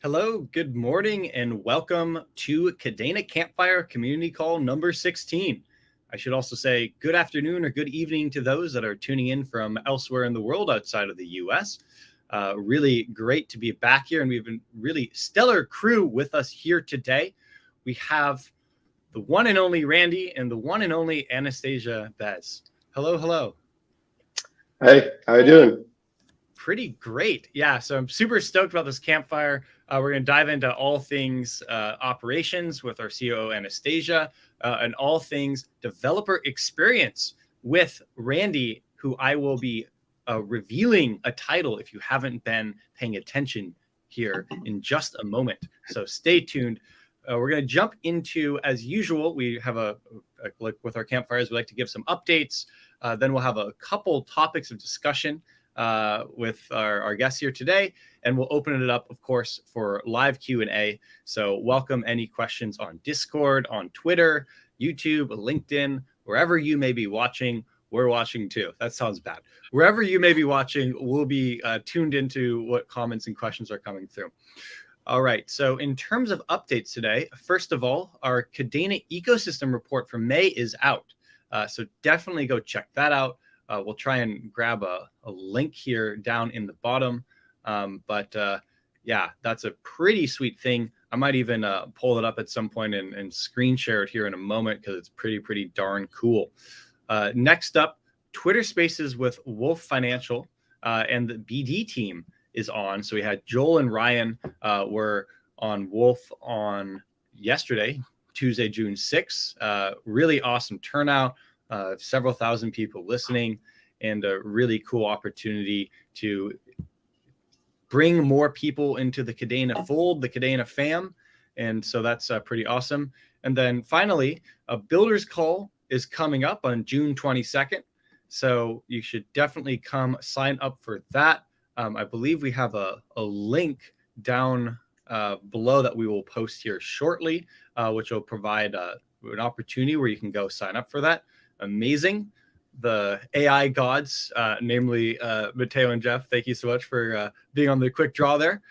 Hello, good morning, and welcome to Kadena Campfire Community Call number 16. I should also say good afternoon or good evening to those that are tuning in from elsewhere in the world outside of the US. Really great to be back here, and we have a really stellar crew with us here today. We have the one and only Randy and the one and only Anastasia Bez. Hello, hello. Hey, how you doing? Pretty great. Yeah, so I'm super stoked about this campfire. We're going to dive into all things operations with our COO Anastasia and all things developer experience with Randy, who I will be revealing a title if you haven't been paying attention here in just a moment. So stay tuned. We're going to jump into, as usual, we have like with our campfires, we like to give some updates. Then we'll have a couple topics of discussion with our guests here today, and we'll open it up, of course, for live Q&A. So welcome any questions on Discord, on Twitter, YouTube, LinkedIn, wherever you may be watching. We're watching too. That sounds bad. Wherever you may be watching, we'll be tuned into what comments and questions are coming through. All right. So in terms of updates today, first of all, our Kadena ecosystem report for May is out. So definitely go check that out. We'll try and grab a link here down in the bottom. Yeah, that's a pretty sweet thing. I might even pull it up at some point and screen share it here in a moment because it's pretty darn cool. Next up, Twitter Spaces with Wolf Financial and the BD team is on. So we had Joel and Ryan were on Wolf on yesterday, Tuesday, June 6th. Really awesome turnout. Several thousand people listening, and a really cool opportunity to bring more people into the Kadena fold, the Kadena fam. And so that's pretty awesome. And then finally, a builder's call is coming up on June 22nd. So you should definitely come sign up for that. I believe we have a link down below that we will post here shortly, which will provide an opportunity where you can go sign up for that. Amazing. The AI gods, namely Mateo and Jeff, thank you so much for being on the quick draw there.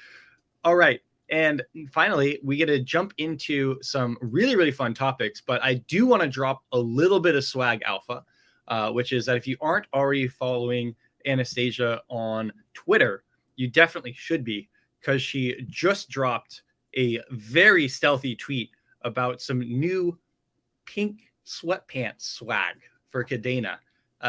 All right. And finally, we get to jump into some really fun topics, but I do want to drop a little bit of swag alpha, which is that if you aren't already following Anastasia on Twitter, you definitely should be, because she just dropped a very stealthy tweet about some new pink sweatpants swag for Kadena.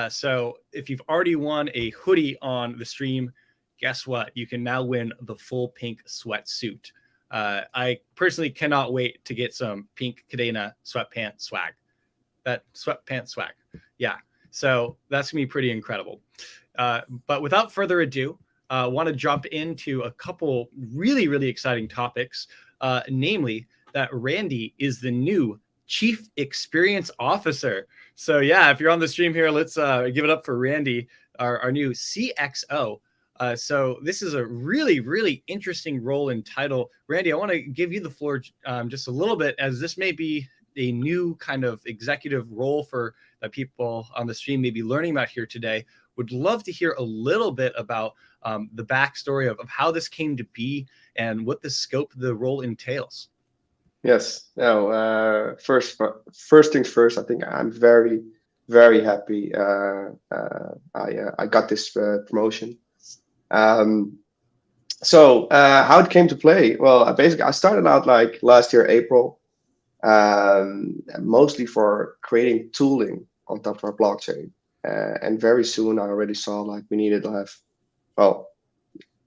So if you've already won a hoodie on the stream, guess what? You can now win the full pink sweatsuit. I personally cannot wait to get some pink Kadena sweatpants swag. That sweatpants swag. Yeah. So that's going to be pretty incredible. But without further ado, I want to jump into a couple really exciting topics, namely that Randy is the new Chief Experience Officer. So yeah, if you're on the stream here, let's give it up for Randy, our new CXO. So this is a really interesting role and title. Randy, I want to give you the floor just a little bit, as this may be a new kind of executive role for that people on the stream may be learning about here today. Would love to hear a little bit about the backstory of how this came to be and what the scope of the role entails. Yes. Now, first things first. I think I'm very happy. I got this promotion. Um, how it came to play? Well, I started out like last year April, mostly for creating tooling on top of our blockchain, and very soon I already saw like we needed to have. Well,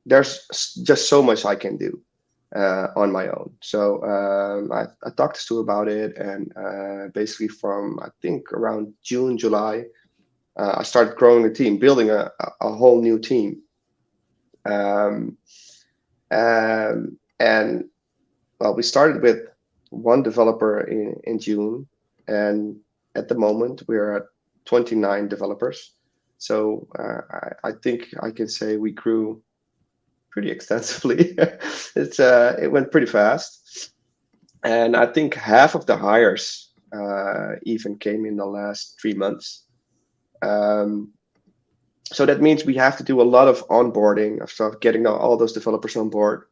there's just so much I can do on my own. So I talked to Stu about it, and basically from I think around June, July, I started growing the team, building a whole new team. Um, and well, we started with one developer in June, and at the moment we're at 29 developers. So I think I can say we grew pretty extensively. It went pretty fast, and I think half of the hires even came in the last 3 months. Um, so that means we have to do a lot of onboarding of stuff, getting all those developers on board.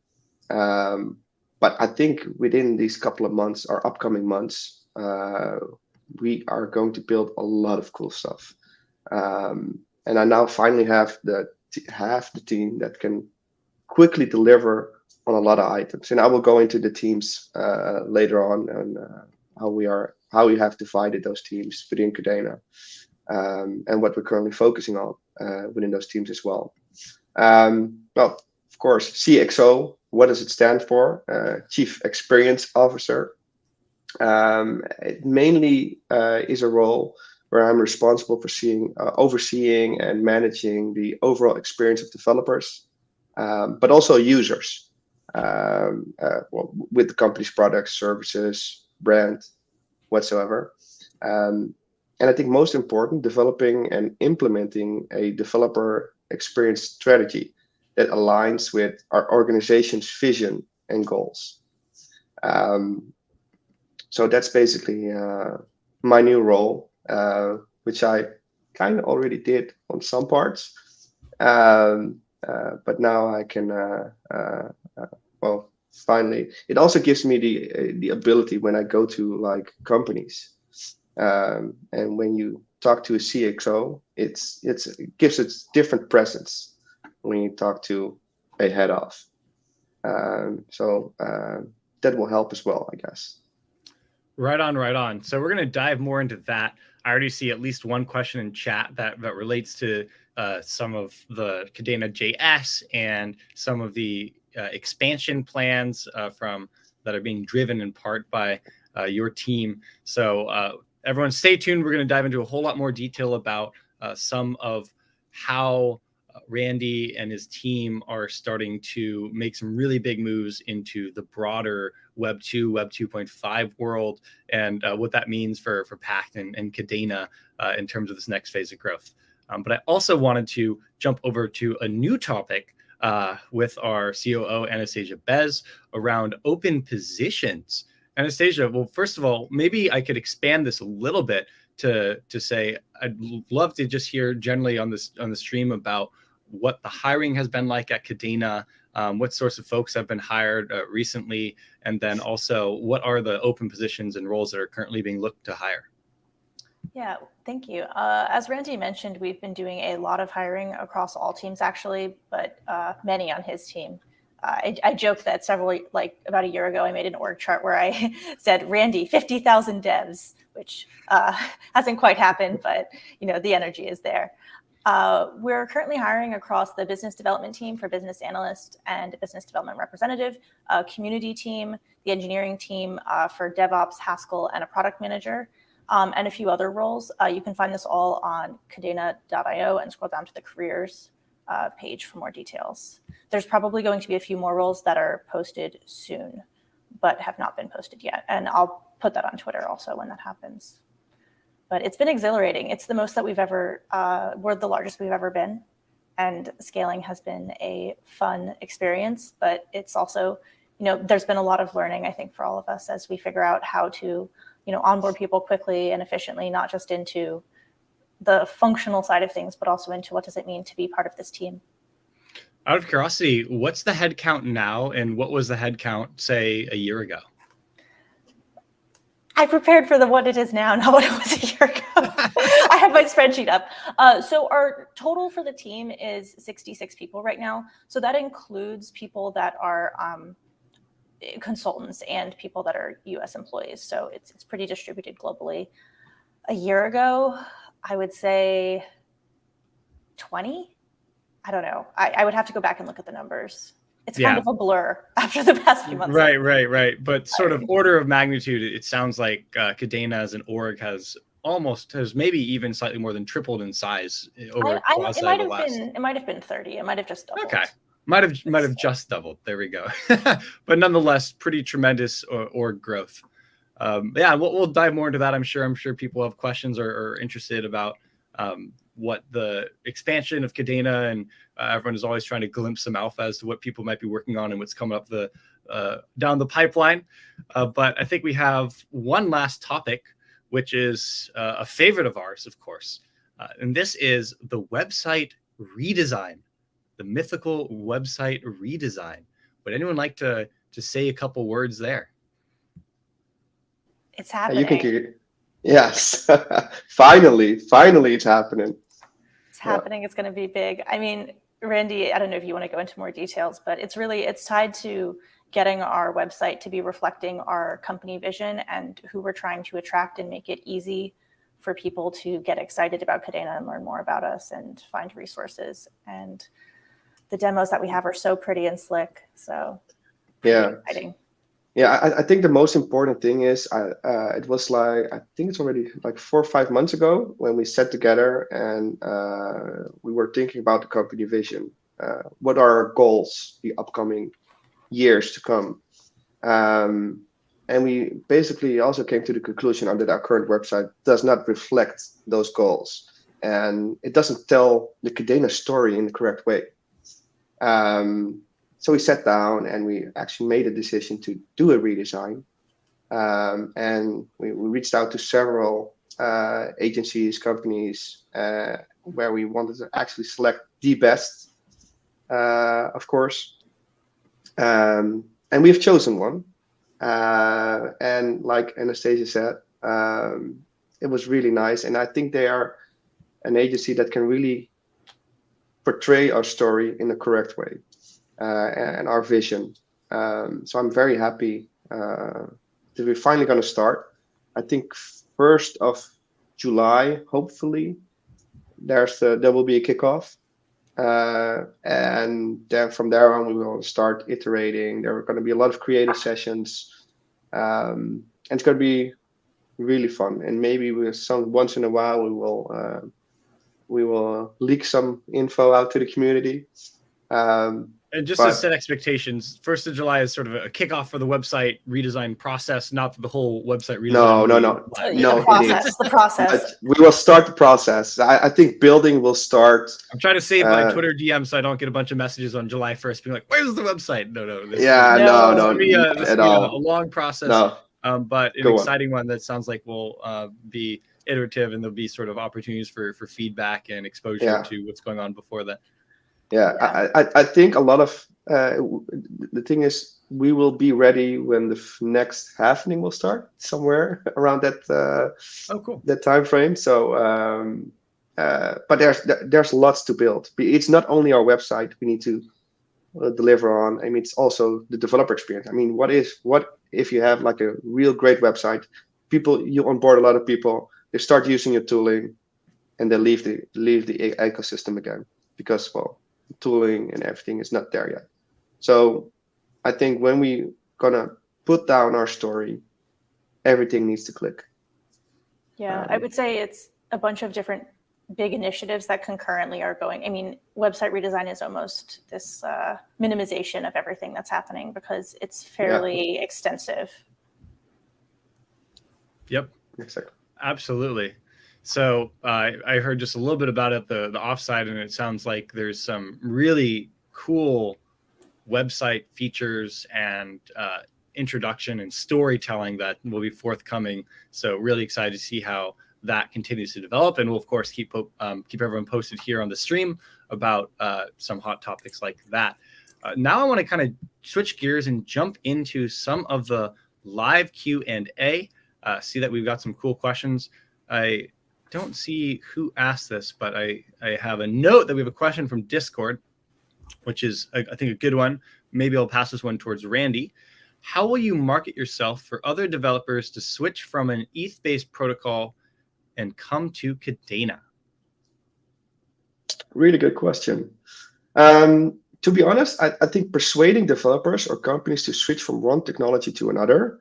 But I think within these couple of months or upcoming months, we are going to build a lot of cool stuff. And I now finally have the team that can quickly deliver on a lot of items. And I will go into the teams later on, and how we have divided those teams within Kadena, and what we're currently focusing on within those teams as well. Well, of course, CXO. What does it stand for? Chief Experience Officer. It mainly is a role where I'm responsible for overseeing and managing the overall experience of developers, but also users, with the company's products, services, brand, whatsoever. And I think most important, developing and implementing a developer experience strategy that aligns with our organization's vision and goals. So that's basically my new role, which I kind of already did on some parts. But now I can, well, finally, it also gives me the ability when I go to like companies, and when you talk to a CXO, it gives it different presence when you talk to a head of. So that will help as well, I guess. Right on, right on. So we're going to dive more into that. I already see at least one question in chat that relates to some of the Kadena JS and some of the expansion plans that are being driven in part by your team. So everyone stay tuned. We're going to dive into a whole lot more detail about some of how Randy and his team are starting to make some really big moves into the broader Web 2, Web 2.5 world, and what that means for Pact and Kadena in terms of this next phase of growth. But I also wanted to jump over to a new topic with our COO, Anastasia Bez, around open positions. Anastasia, well, first of all, maybe I could expand this a little bit to say I'd love to just hear generally on the stream about what the hiring has been like at Kadena, what sorts of folks have been hired recently, and then also what are the open positions and roles that are currently being looked to hire? Yeah, thank you. As Randy mentioned, we've been doing a lot of hiring across all teams actually, but many on his team. I joke that about a year ago, I made an org chart where I said, Randy, 50,000 devs, which hasn't quite happened, but the energy is there. We're currently hiring across the business development team for business analyst and business development representative, community team, the engineering team for DevOps, Haskell, and a product manager, and a few other roles. You can find this all on kadena.io and scroll down to the careers page for more details. There's probably going to be a few more roles that are posted soon, but have not been posted yet. And I'll put that on Twitter also when that happens. But it's been exhilarating. It's the most that we're the largest we've ever been. And scaling has been a fun experience, but it's also, there's been a lot of learning, I think, for all of us as we figure out how to, onboard people quickly and efficiently, not just into the functional side of things, but also into what does it mean to be part of this team. Out of curiosity, what's the head count now, and what was the head count, say, a year ago? I prepared for what it is now, not what it was a year ago. I have my spreadsheet up. So our total for the team is 66 people right now. So that includes people that are consultants and people that are US employees. So it's pretty distributed globally. A year ago, I would say 20. I don't know. I would have to go back and look at the numbers. It's kind of a blur after the past few months. Right. But sort of order of magnitude, it sounds like Kadena as an org has maybe even slightly more than tripled in size over it might have been 30. It might have just doubled. Okay. Might have just doubled. There we go. But nonetheless, pretty tremendous org growth. We'll dive more into that. I'm sure people have questions or are interested about what the expansion of Kadena, and everyone is always trying to glimpse some alpha as to what people might be working on and what's coming up down the pipeline. But I think we have one last topic, which is a favorite of ours, of course. And this is the website redesign, the mythical website redesign. Would anyone like to say a couple words there? It's happening. You can. Yes, finally, it's happening. It's happening. It's going to be big. I mean, Randy, I don't know if you want to go into more details, but it's tied to getting our website to be reflecting our company vision and who we're trying to attract, and make it easy for people to get excited about Kadena and learn more about us and find resources. And the demos that we have are so pretty and slick. So exciting. Yeah, I think the most important thing is it was like, I think it's already like 4 or 5 months ago when we sat together and we were thinking about the company vision. What are our goals the upcoming years to come? And we basically also came to the conclusion that our current website does not reflect those goals, and it doesn't tell the Kadena story in the correct way. So we sat down and we actually made a decision to do a redesign. And we reached out to several agencies, companies, where we wanted to actually select the best, of course. And we've chosen one. And like Anastasia said, it was really nice. And I think they are an agency that can really portray our story in the correct way. And our vision. So I'm very happy that we're finally going to start. I think 1st of July, hopefully, there will be a kickoff. And then from there on, we will start iterating. There are going to be a lot of creative sessions. And it's going to be really fun. And maybe once in a while, we will leak some info out to the community. And just to set expectations, 1st of July is sort of a kickoff for the website redesign process, not the whole website redesign. No, the process. We will start the process. I think building will start. I'm trying to save my Twitter DM so I don't get a bunch of messages on July 1st being like, "Where's the website?" No. No, This will be a long process, but an exciting one that sounds like will be iterative, and there'll be sort of opportunities for feedback and exposure to what's going on before that. I think a lot of the thing is we will be ready when the next happening will start somewhere around that that time frame. So but there's lots to build. It's not only our website we need to deliver on. I mean, it's also the developer experience. I mean, what if you have like a real great website, you onboard a lot of people, they start using your tooling, and they leave the ecosystem again because tooling and everything is not there yet. So I think when we gonna put down our story, everything needs to click. I would say it's a bunch of different big initiatives that concurrently are going. I mean, website redesign is almost this minimization of everything that's happening because it's fairly extensive. Yep. Exactly. Absolutely. So I heard just a little bit about it, the offsite, and it sounds like there's some really cool website features and introduction and storytelling that will be forthcoming. So really excited to see how that continues to develop, and we'll of course keep everyone posted here on the stream about some hot topics like that. Now I want to kind of switch gears and jump into some of the live Q&A. See that we've got some cool questions. I don't see who asked this, but I have a note that we have a question from Discord, which is, I think, a good one. Maybe I'll pass this one towards Randy. How will you market yourself for other developers to switch from an ETH-based protocol and come to Kadena? Really good question. To be honest, I think persuading developers or companies to switch from one technology to another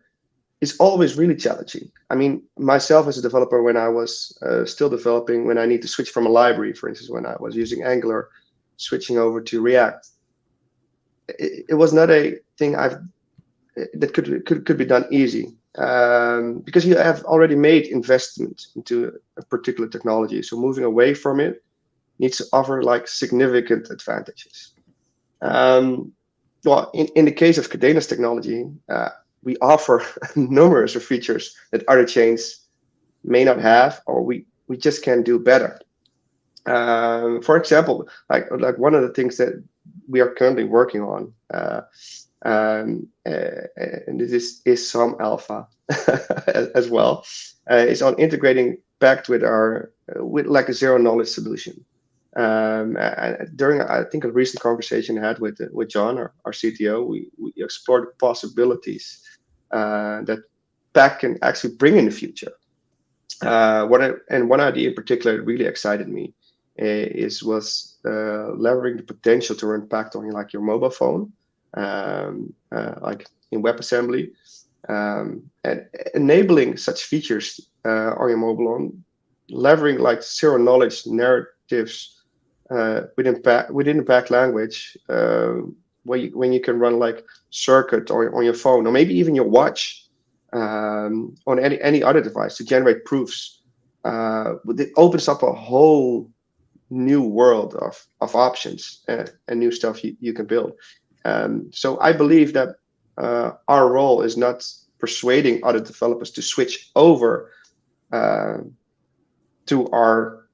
is always really challenging. I mean, myself as a developer, when I was still developing, when I need to switch from a library, for instance, when I was using Angular, switching over to React, it was not a thing that could be done easy, because you have already made investment into a particular technology. So moving away from it needs to offer like significant advantages. Well, in the case of Kadena's technology, we offer numerous of features that other chains may not have, or we just can do better. For example, like one of the things that we are currently working on and this is some alpha as well, is on integrating backed with our with like a zero knowledge solution. During I think a recent conversation I had with John, our CTO, we explored possibilities that back can actually bring in the future. One idea in particular that really excited me was leveraging the potential to run Pact on like your mobile phone, like in WebAssembly, and enabling such features on your mobile phone, leveraging like zero knowledge narratives within the Pact language, when you can run like circuit on your phone or maybe even your watch, on any other device to generate proofs. It opens up a whole new world of options and new stuff you can build. So I believe that our role is not persuading other developers to switch over to our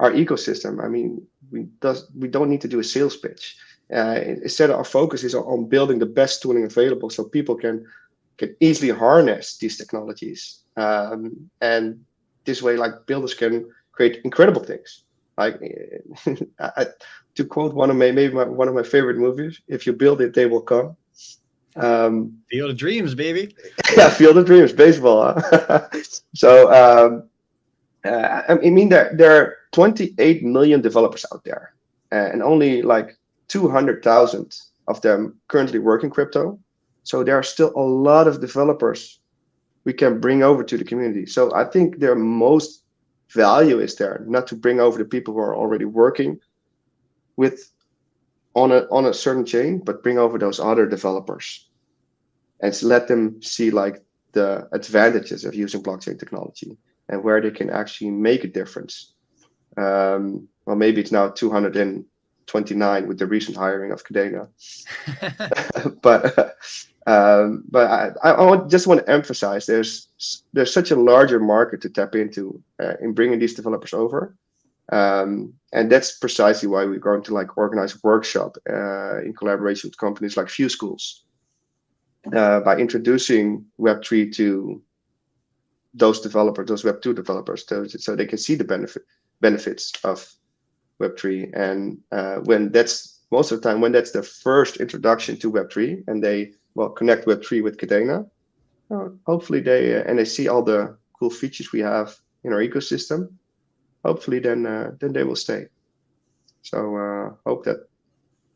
ecosystem. I mean, we don't need to do a sales pitch. Instead, our focus is on building the best tooling available so people can easily harness these technologies, and this way, like builders can create incredible things. Like to quote one of my favorite movies, "If you build it, they will come." Field of Dreams, baby. Yeah, Field of Dreams, baseball. Huh? So I mean, there are 28 million developers out there, and only like 200,000 of them currently work in crypto. So there are still a lot of developers we can bring over to the community. So I think their most value is there, not to bring over the people who are already working with on a certain chain, but bring over those other developers and let them see like the advantages of using blockchain technology and where they can actually make a difference. Well, maybe it's now 229 with the recent hiring of Kadena. But I just want to emphasize there's such a larger market to tap into in bringing these developers over, and that's precisely why we're going to like organize a workshop in collaboration with companies like Few Schools, by introducing Web3 to those developers, those Web2 developers, so they can see the benefits of Web3, and when that's most of the time when that's their first introduction to Web3, and they connect Web3 with Kadena, hopefully they see all the cool features we have in our ecosystem. Hopefully, then they will stay. So hope that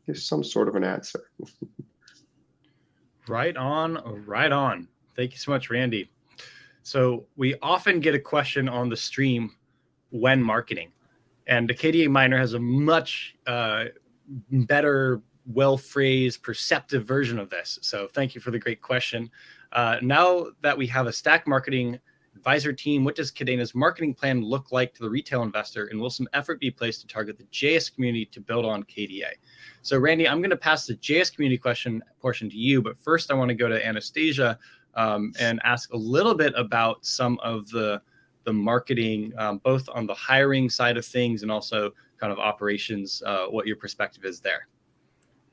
gives some sort of an answer. Right on, right on. Thank you so much, Randy. So we often get a question on the stream when marketing, and the KDA Miner has a much better, well-phrased, perceptive version of this. So thank you for the great question. Now that we have a Stack marketing advisor team, what does Kadena's marketing plan look like to the retail investor, and will some effort be placed to target the JS community to build on KDA? So Randy, I'm going to pass the JS community question portion to you, but first I want to go to Anastasia and ask a little bit about some of the marketing, both on the hiring side of things and also kind of operations, what your perspective is there.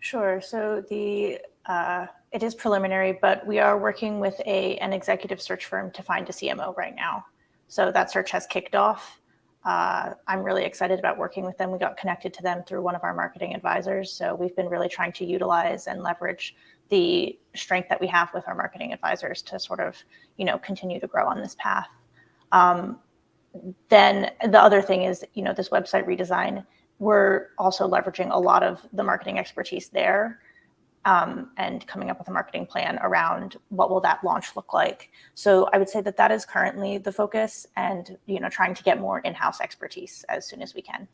Sure. So it is preliminary, but we are working with an executive search firm to find a CMO right now. So that search has kicked off. I'm really excited about working with them. We got connected to them through one of our marketing advisors. So we've been really trying to utilize and leverage the strength that we have with our marketing advisors to sort of, continue to grow on this path. Then the other thing is, this website redesign, we're also leveraging a lot of the marketing expertise there, and coming up with a marketing plan around what will that launch look like. So I would say that is currently the focus, and trying to get more in-house expertise as soon as we can.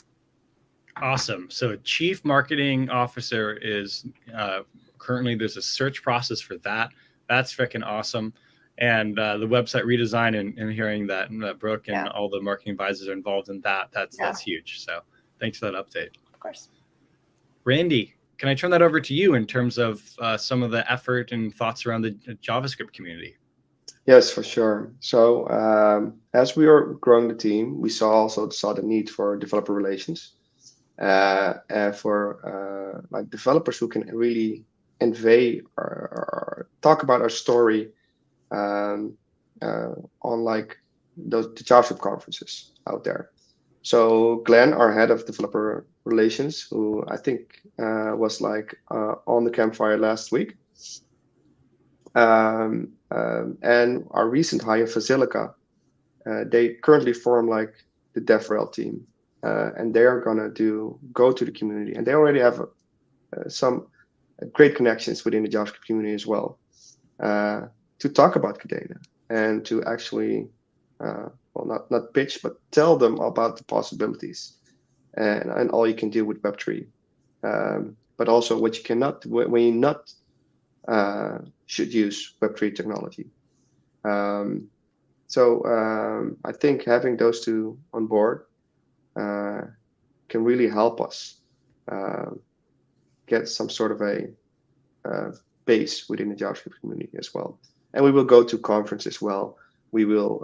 Awesome. So chief marketing officer is currently, there's a search process for that. That's freaking awesome. And the website redesign and hearing that Brooke and all the marketing advisors are involved in that's huge. So thanks for that update. Of course. Randy, can I turn that over to you in terms of some of the effort and thoughts around the JavaScript community? Yes, for sure. So as we are growing the team, we saw the need for developer relations, and for like developers who can really convey or talk about our story on like the JavaScript conferences out there. So Glenn, our head of developer relations, who I think was like on the campfire last week, and our recent hire Vasilica, they currently form like the DevRel team, and they are gonna go to the community, and they already have some great connections within the JavaScript community as well, to talk about Kadena and to actually, well, not pitch, but tell them about the possibilities and all you can do with Web3, but also what you cannot, when you not should use Web3 technology. So I think having those two on board can really help us get some sort of a base within the JavaScript community as well. And we will go to conference as well. We will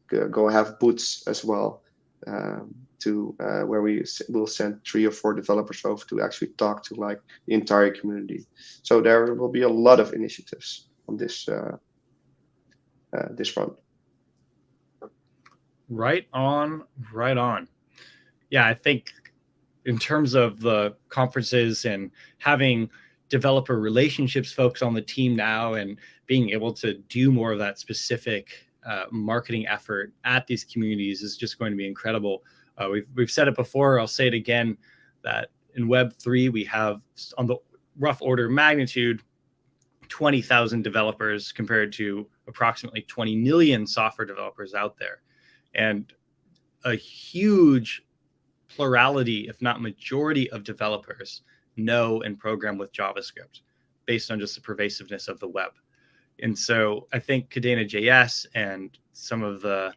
go have booths as well, to where we will send 3 or 4 developers over to actually talk to like the entire community. So there will be a lot of initiatives on this this front. Right on, right on. Yeah, I think in terms of the conferences and having developer relationships folks on the team now and being able to do more of that specific marketing effort at these communities is just going to be incredible. We've said it before, I'll say it again, that in Web3 we have, on the rough order of magnitude, 20,000 developers compared to approximately 20 million software developers out there. And a huge plurality, if not majority, of developers know and program with JavaScript based on just the pervasiveness of the web. And so I think Kadena JS and some of the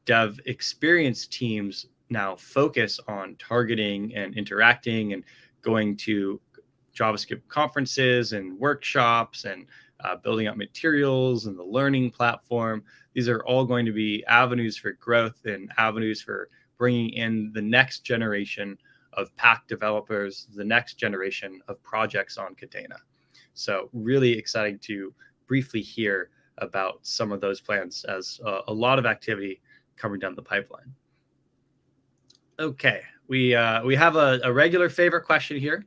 dev experience teams now focus on targeting and interacting and going to JavaScript conferences and workshops and building up materials and the learning platform. These are all going to be avenues for growth and avenues for bringing in the next generation of Pack developers, the next generation of projects on Kadena. So really exciting to briefly hear about some of those plans, as a lot of activity coming down the pipeline. Okay, we have a regular favorite question here.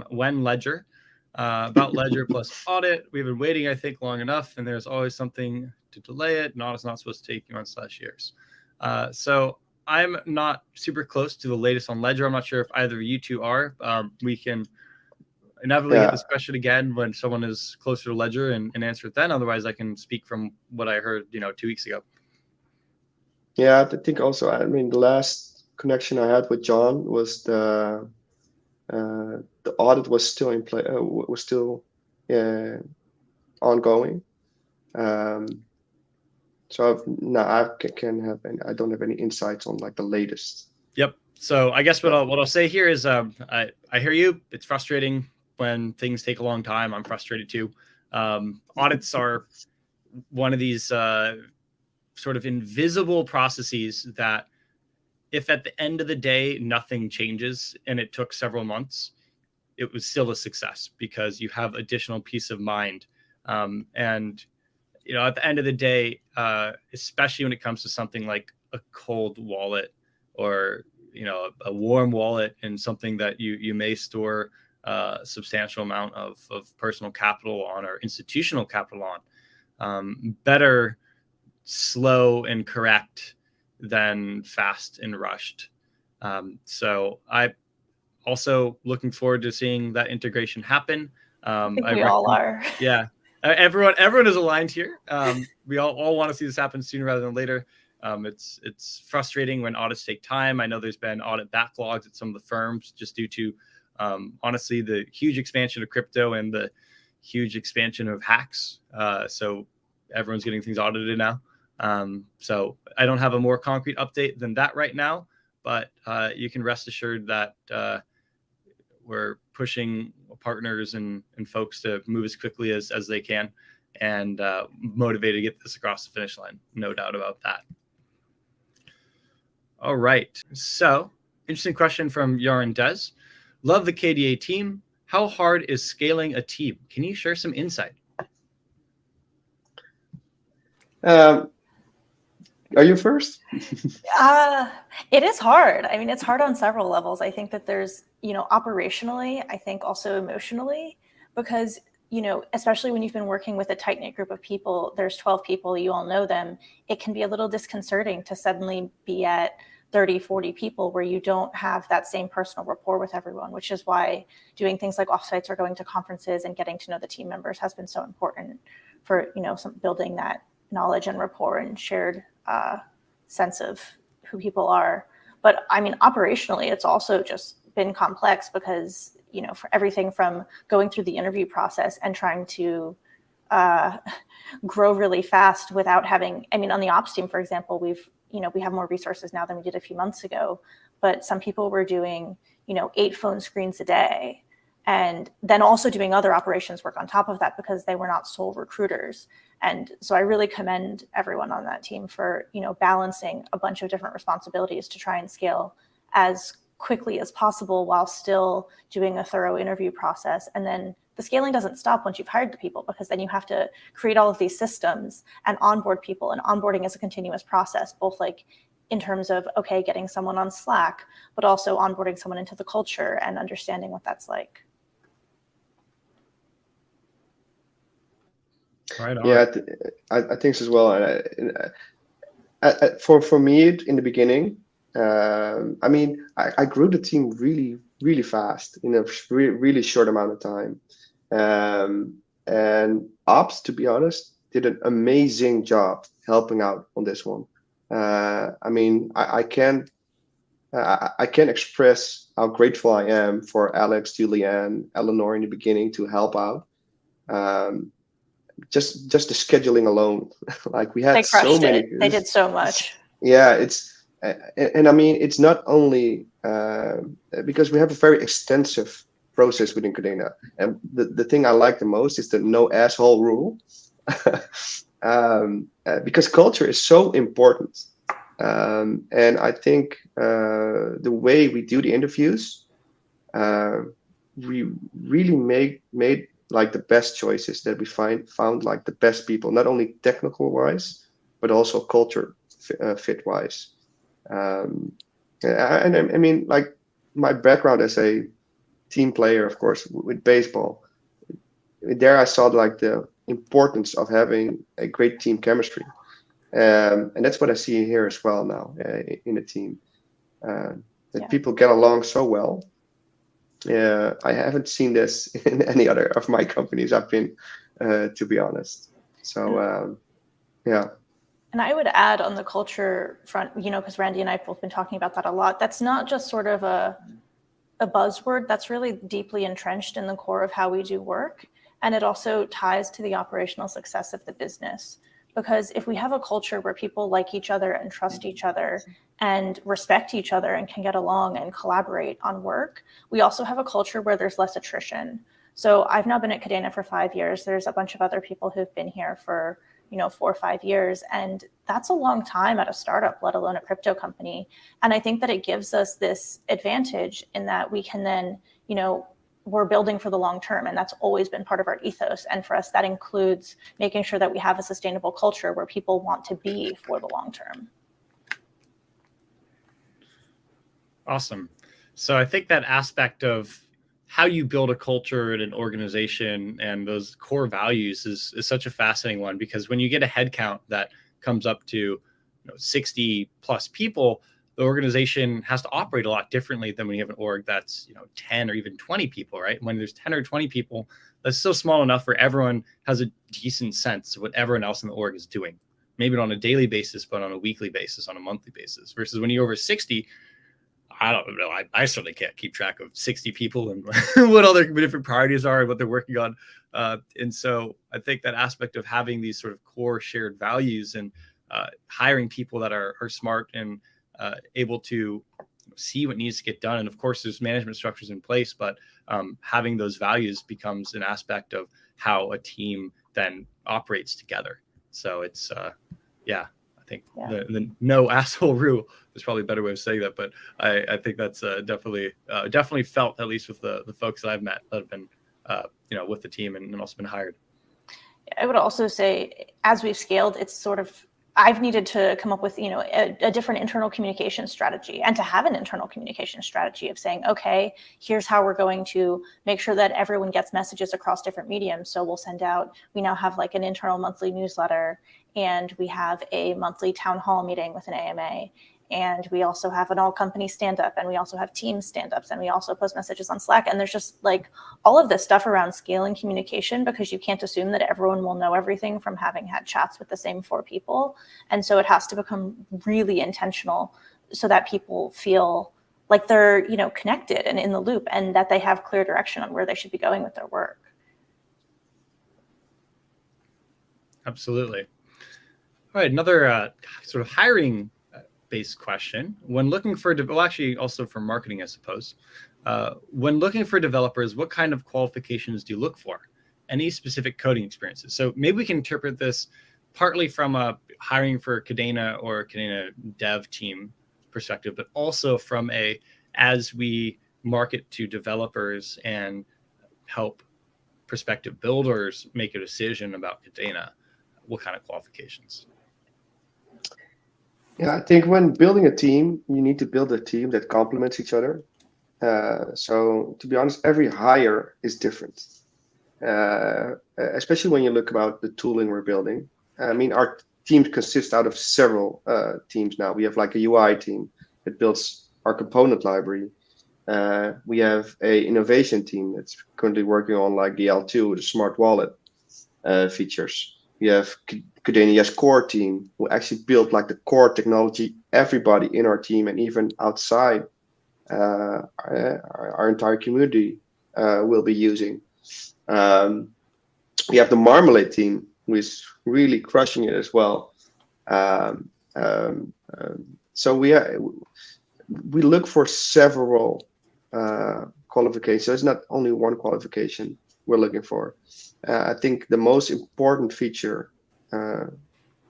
When Ledger, about Ledger plus audit. We've been waiting, I think, long enough, and there's always something to delay it. Audit's not supposed to take months/years. So I'm not super close to the latest on Ledger. I'm not sure if either of you two are. We can inevitably get this question again when someone is closer to Ledger and answer it then. Otherwise, I can speak from what I heard, 2 weeks ago. Yeah, I think also, I mean, the last connection I had with John was the audit was still in play, was still ongoing. So I don't have any insights on like the latest. Yep. So I guess what I'll say here is I hear you. It's frustrating when things take a long time. I'm frustrated too. Audits are one of these sort of invisible processes that, if at the end of the day nothing changes and it took several months, it was still a success because you have additional peace of mind. And at the end of the day, especially when it comes to something like a cold wallet or a warm wallet and something that you may store a substantial amount of personal capital on or institutional capital on, better slow and correct than fast and rushed. So I also looking forward to seeing that integration happen. I think we all are. Yeah. Everyone is aligned here. We all want to see this happen sooner rather than later. It's frustrating when audits take time. I know there's been audit backlogs at some of the firms just due to, honestly, the huge expansion of crypto and the huge expansion of hacks. So everyone's getting things audited now. So I don't have a more concrete update than that right now, but you can rest assured that we're pushing partners and folks to move as quickly as they can and motivated to get this across the finish line. No doubt about that. All right. So interesting question from Yaron Des. Love the KDA team. how hard is scaling a team? Can you share some insight? Are you first? It is hard. I mean, it's hard on several levels. I think that there's, operationally, I think also emotionally, because, especially when you've been working with a tight knit group of people, there's 12 people, you all know them. It can be a little disconcerting to suddenly be at 30, 40 people where you don't have that same personal rapport with everyone, which is why doing things like offsites or going to conferences and getting to know the team members has been so important for, building that knowledge and rapport and shared sense of who people are. But I mean, operationally, it's also just been complex because, for everything from going through the interview process and trying to grow really fast without having, on the ops team, for example, we have more resources now than we did a few months ago, but some people were doing, 8 phone screens a day, and then also doing other operations work on top of that because they were not sole recruiters. And so I really commend everyone on that team for, balancing a bunch of different responsibilities to try and scale as quickly as possible while still doing a thorough interview process. And then the scaling doesn't stop once you've hired the people, because then you have to create all of these systems and onboard people. And onboarding is a continuous process, both like in terms of, okay, getting someone on Slack, but also onboarding someone into the culture and understanding what that's like. Right on. Yeah, I think so as well. And for me, in the beginning, I grew the team really, really fast in a really short amount of time. And Ops, to be honest, did an amazing job helping out on this one. I can't express how grateful I am for Alex, Julianne, Eleanor in the beginning to help out. Just the scheduling alone, like we had so many. They did so much. Yeah, it's not only because we have a very extensive process within Kadena, and the thing I like the most is the no asshole rule, because culture is so important, and I think the way we do the interviews, we really made like the best choices that we found like the best people, not only technical wise, but also culture fit wise. Like my background as a team player, of course, with baseball, there I saw like the importance of having a great team chemistry. And that's what I see here as well now in a team, that people get along so well. I haven't seen this in any other of my companies I've been, to be honest. So, yeah. And I would add on the culture front, because Randy and I have both been talking about that a lot. That's not just sort of a buzzword. That's really deeply entrenched in the core of how we do work. And it also ties to the operational success of the business. Because if we have a culture where people like each other and trust each other and respect each other and can get along and collaborate on work, we also have a culture where there's less attrition. So I've now been at Kadena for 5 years. There's a bunch of other people who've been here for 4 or 5 years. And that's a long time at a startup, let alone a crypto company. And I think that it gives us this advantage in that we can then, we're building for the long term, and that's always been part of our ethos. And for us, that includes making sure that we have a sustainable culture where people want to be for the long term. Awesome. So I think that aspect of how you build a culture in an organization and those core values is such a fascinating one, because when you get a head count that comes up to 60 plus people, the organization has to operate a lot differently than when you have an org that's 10 or even 20 people, right? When there's 10 or 20 people, that's still small enough where everyone has a decent sense of what everyone else in the org is doing. Maybe not on a daily basis, but on a weekly basis, on a monthly basis. Versus when you're over 60, I don't know. I certainly can't keep track of 60 people and what all their different priorities are and what they're working on. And so I think that aspect of having these sort of core shared values and hiring people that are smart and able to see what needs to get done. And of course, there's management structures in place, but having those values becomes an aspect of how a team then operates together. So it's, I think the no asshole rule is probably a better way of saying that, but I think that's definitely felt, at least with the folks that I've met that have been with the team and also been hired. I would also say, as we've scaled, it's sort of, I've needed to come up with, a different internal communication strategy, and to have an internal communication strategy of saying, okay, here's how we're going to make sure that everyone gets messages across different mediums. So we'll send out, we now have like an internal monthly newsletter, and we have a monthly town hall meeting with an AMA. And we also have an all company stand up, and we also have team stand ups, and we also post messages on Slack. And there's just like all of this stuff around scaling communication, because you can't assume that everyone will know everything from having had chats with the same 4 people. And so it has to become really intentional so that people feel like they're, connected and in the loop, and that they have clear direction on where they should be going with their work. Absolutely. All right. Another sort of hiring based question. When looking for, actually also for marketing, I suppose, when looking for developers, what kind of qualifications do you look for? Any specific coding experiences? So maybe we can interpret this partly from a hiring for Kadena or Kadena dev team perspective, but also from as we market to developers and help prospective builders make a decision about Kadena, what kind of qualifications? Yeah, I think when building a team, you need to build a team that complements each other. So to be honest, every hire is different, especially when you look about the tooling we're building. I mean, our teams consist out of several teams now. We have like a UI team that builds our component library. We have a innovation team that's currently working on like the L2, the smart wallet features. We have Kadena's core team, who actually built like the core technology everybody in our team and even outside our entire community will be using. We have the Marmalade team, who is really crushing it as well. So we look for several qualifications. So it's not only one qualification we're looking for. I think the most important feature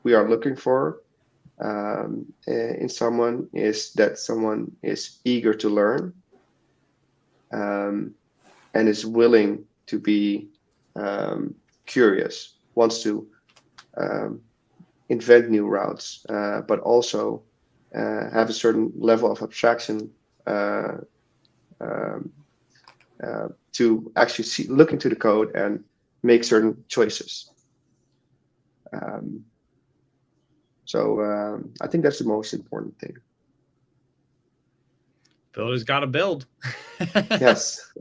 we are looking for in someone is that someone is eager to learn and is willing to be curious, wants to invent new routes, but also have a certain level of abstraction to actually look into the code and make certain choices. So I think that's the most important thing. Builders got to build. Yes.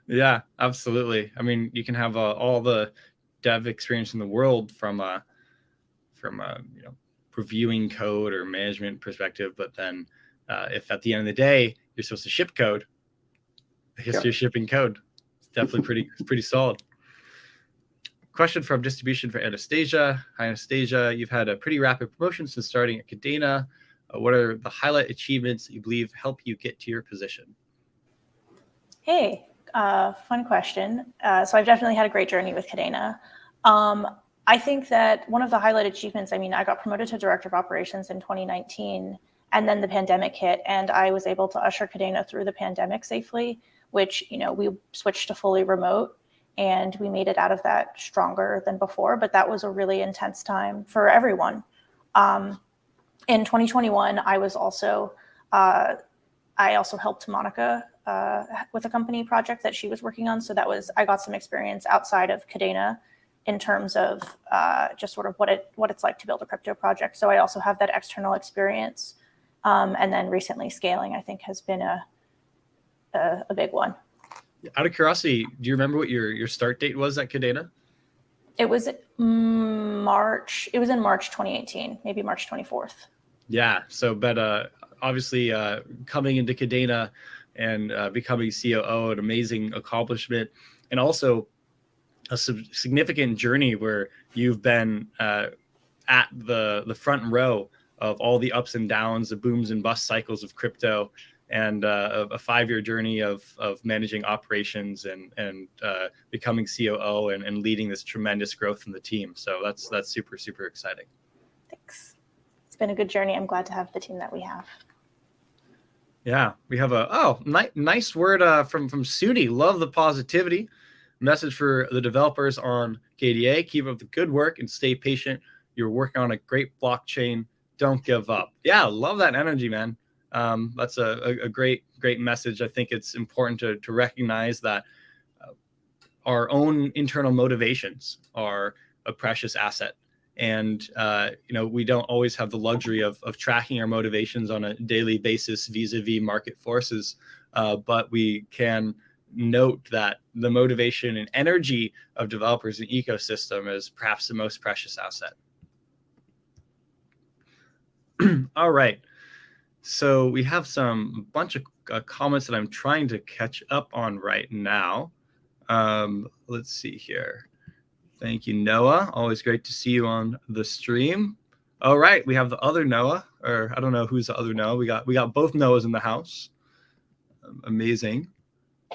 Yeah, absolutely. I mean, you can have all the dev experience in the world from reviewing code or management perspective, but then if at the end of the day you're supposed to ship code, the history of shipping code, it's definitely pretty solid. Question from distribution for Anastasia. Hi, Anastasia. You've had a pretty rapid promotion since starting at Kadena. What are the highlight achievements that you believe help you get to your position? Hey, fun question. So I've definitely had a great journey with Kadena. I think that one of the highlight achievements, I got promoted to Director of Operations in 2019, and then the pandemic hit, and I was able to usher Kadena through the pandemic safely, which, we switched to fully remote, and we made it out of that stronger than before. But that was a really intense time for everyone. In 2021, I also helped Monica with a company project that she was working on. So I got some experience outside of Kadena in terms of just sort of what it's like to build a crypto project. So I also have that external experience. And then recently scaling, I think, has been a big one. Out of curiosity, do you remember what your start date was at Kadena? It was March. It was in March 2018, maybe March 24th. Yeah. So, but obviously coming into Kadena and becoming COO, an amazing accomplishment, and also a significant journey where you've been at the front row of all the ups and downs, the booms and bust cycles of crypto, and a 5-year journey of managing operations and becoming COO and leading this tremendous growth in the team. So that's super, super exciting. Thanks. It's been a good journey. I'm glad to have the team that we have. Yeah, we have a nice word from Suni. Love the positivity. Message for the developers on KDA: keep up the good work and stay patient. You're working on a great blockchain. Don't give up. Yeah, love that energy, man. That's a great message. I think it's important to recognize that our own internal motivations are a precious asset. And, we don't always have the luxury of tracking our motivations on a daily basis vis-a-vis market forces. But we can note that the motivation and energy of developers and ecosystem is perhaps the most precious asset. All right. So we have a bunch of comments that I'm trying to catch up on right now. Let's see here. Thank you, Noah. Always great to see you on the stream. All right, we have the other Noah, or I don't know who's the other Noah. We got both Noahs in the house. Amazing.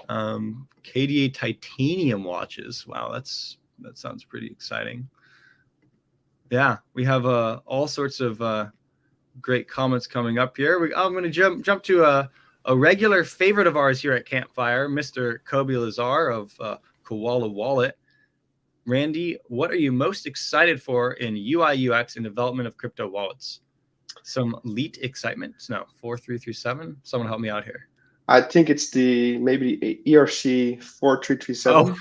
KDA titanium watches. Wow, that sounds pretty exciting. Yeah, we have all sorts of great comments coming up here. I'm going to jump to a regular favorite of ours here at Campfire, Mr. Kobe Lazar of Koala Wallet. Randy, what are you most excited for in UI UX and development of crypto wallets? Some elite excitement? No, 4337. Someone help me out here. I think it's maybe ERC 4337. Oh,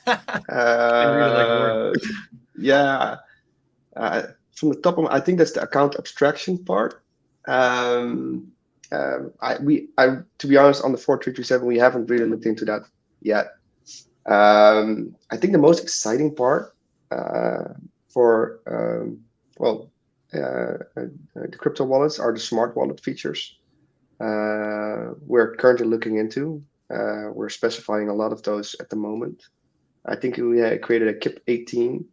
can read it like a word. Yeah. From the top of I think that's the account abstraction part. To be honest, on the 4337, we haven't really looked into that yet. I think the most exciting part for the crypto wallets are the smart wallet features. We're currently looking into. We're specifying a lot of those at the moment. I think we created a KIP 18,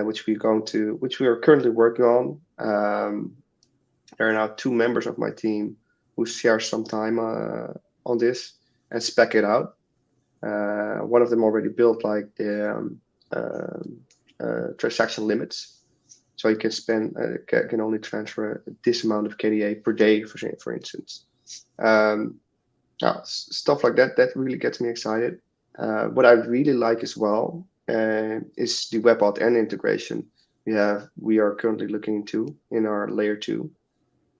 which we are currently working on. There are now 2 members of my team who share some time on this and spec it out. One of them already built like the transaction limits, so you can only transfer this amount of KDA per day, for instance. Stuff like that really gets me excited. What I really like as well is the WebAuthn integration we are currently looking into in our layer 2.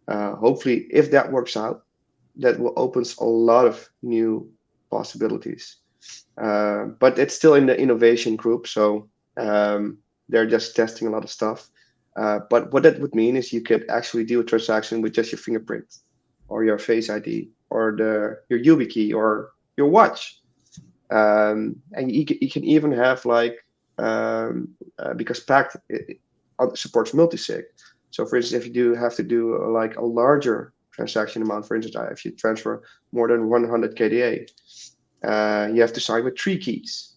Hopefully, if that works out, that will open a lot of new possibilities. But it's still in the innovation group, so they're just testing a lot of stuff. But what that would mean is you could actually do a transaction with just your fingerprint or your Face ID or your YubiKey or your watch. And you can even have because Pact supports multisig. So for instance, if you have to do like a larger transaction amount, for instance, if you transfer more than 100 KDA, you have to sign with 3 keys.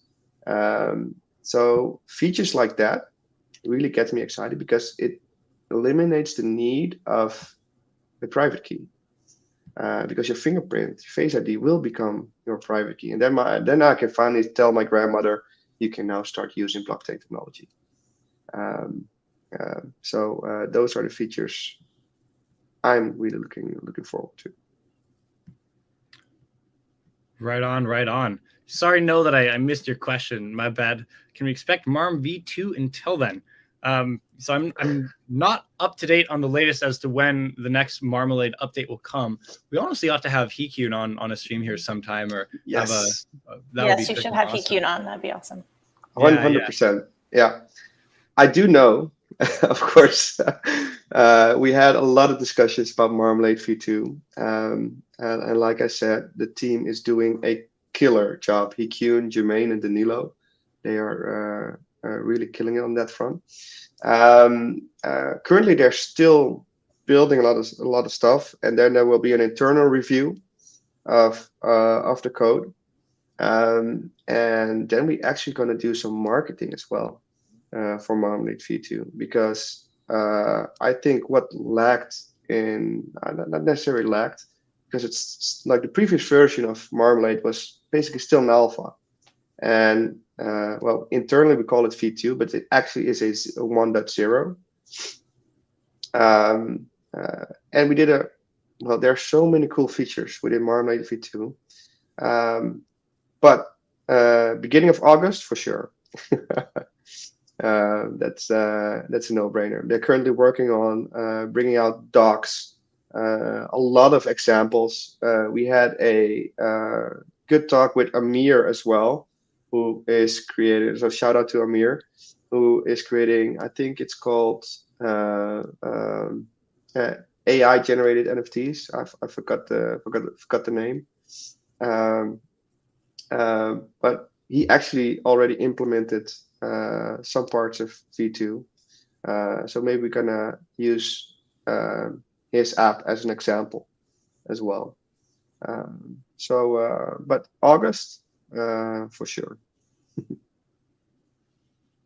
So features like that really gets me excited because it eliminates the need of the private key. Because your fingerprint, Face ID will become your private key. And then I can finally tell my grandmother, you can now start using blockchain technology. So those are the features I'm really looking forward to. Right on. Sorry, no, that I missed your question. My bad. Can we expect MARM v2 until then? So I'm not up to date on the latest as to when the next Marmalade update will come. We honestly ought to have Hikun on a stream here sometime, or yes, yes, you should have Hikun on. That'd be awesome. 100%. Yeah, I do know. Of course, we had a lot of discussions about Marmalade v2, and like I said, the team is doing a killer job. Hikun, Jermaine, and Danilo, they are really killing it on that front. Currently, they're still building a lot of stuff, and then there will be an internal review of the code, and then we actually going to do some marketing as well for Marmalade v2, because I think what lacked not necessarily lacked, because it's like the previous version of Marmalade was basically still an alpha, and well, internally we call it v2, but it actually is a 1.0. And we did there are so many cool features within Marmalade V2. But beginning of August for sure. That's a no-brainer. They're currently working on bringing out docs, a lot of examples. We had a good talk with Amir as well, who is creating. So shout out to Amir, who is creating. I think it's called AI generated NFTs. I forgot the name. But he actually already implemented some parts of V2. So maybe we're gonna use his app as an example as well. But August for sure.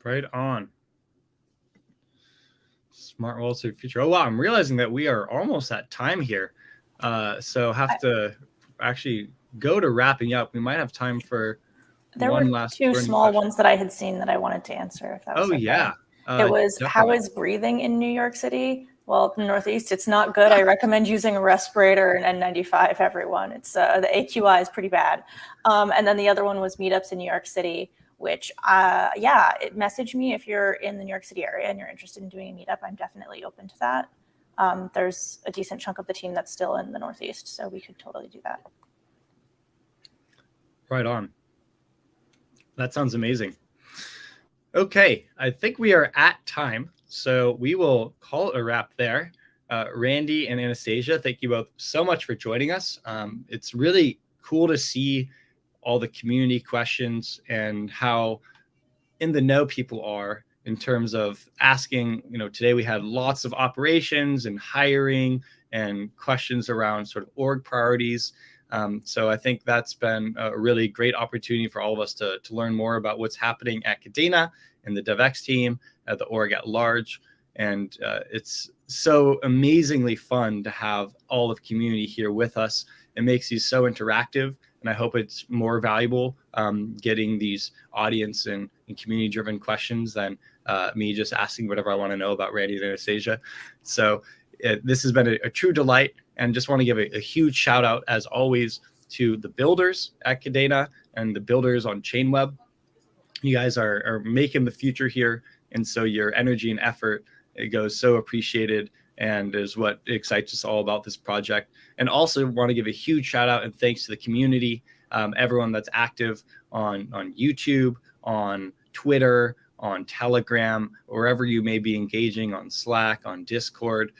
Right on. Smart walls to the future. Oh wow, I'm realizing that we are almost at time here. So have to actually go to wrapping up. We might have time for one last two small ones that I had seen that I wanted to answer, if that was okay. Yeah. It was, definitely. How is breathing in New York City? Well, in the Northeast, it's not good. I recommend using a respirator and N95, everyone. It's the AQI is pretty bad. And then the other one was meetups in New York City, which, message me if you're in the New York City area and you're interested in doing a meetup. I'm definitely open to that. There's a decent chunk of the team that's still in the Northeast, so we could totally do that. Right on. That sounds amazing. Okay, I think we are at time, so we will call it a wrap there. Randy and Anastasia, thank you both so much for joining us. It's really cool to see all the community questions and how in the know people are in terms of asking. Today we had lots of operations and hiring and questions around sort of org priorities. So I think that's been a really great opportunity for all of us to learn more about what's happening at Kadena and the DevX team, at the org at large. And it's so amazingly fun to have all of community here with us. It makes these so interactive, and I hope it's more valuable getting these audience and community-driven questions than me just asking whatever I want to know about Randy and Anastasia. So this has been a true delight, and just want to give a huge shout out, as always, to the builders at Kadena and the builders on Chainweb. You guys are making the future here, and so your energy and effort, it goes so appreciated, and is what excites us all about this project. And also want to give a huge shout out and thanks to the community, everyone that's active on YouTube, on Twitter, on Telegram, wherever you may be engaging, on Slack, on Discord.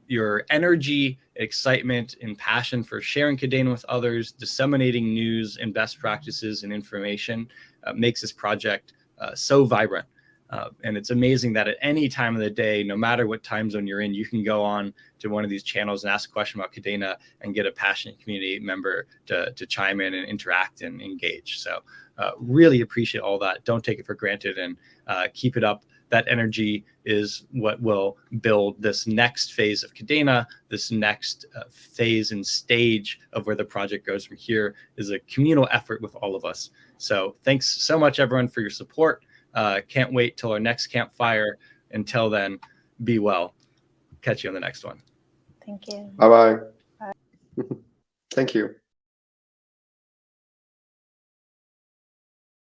Your energy, excitement, and passion for sharing Kadena with others, disseminating news and best practices and information makes this project so vibrant. And it's amazing that at any time of the day, no matter what time zone you're in, you can go on to one of these channels and ask a question about Kadena and get a passionate community member to chime in and interact and engage. So really appreciate all that. Don't take it for granted, and keep it up. That energy is what will build this next phase of Kadena. This next phase and stage of where the project goes from here is a communal effort with all of us. So thanks so much, everyone, for your support. Can't wait till our next campfire. Until then, be well. Catch you on the next one. Thank you. Bye-bye. Thank you.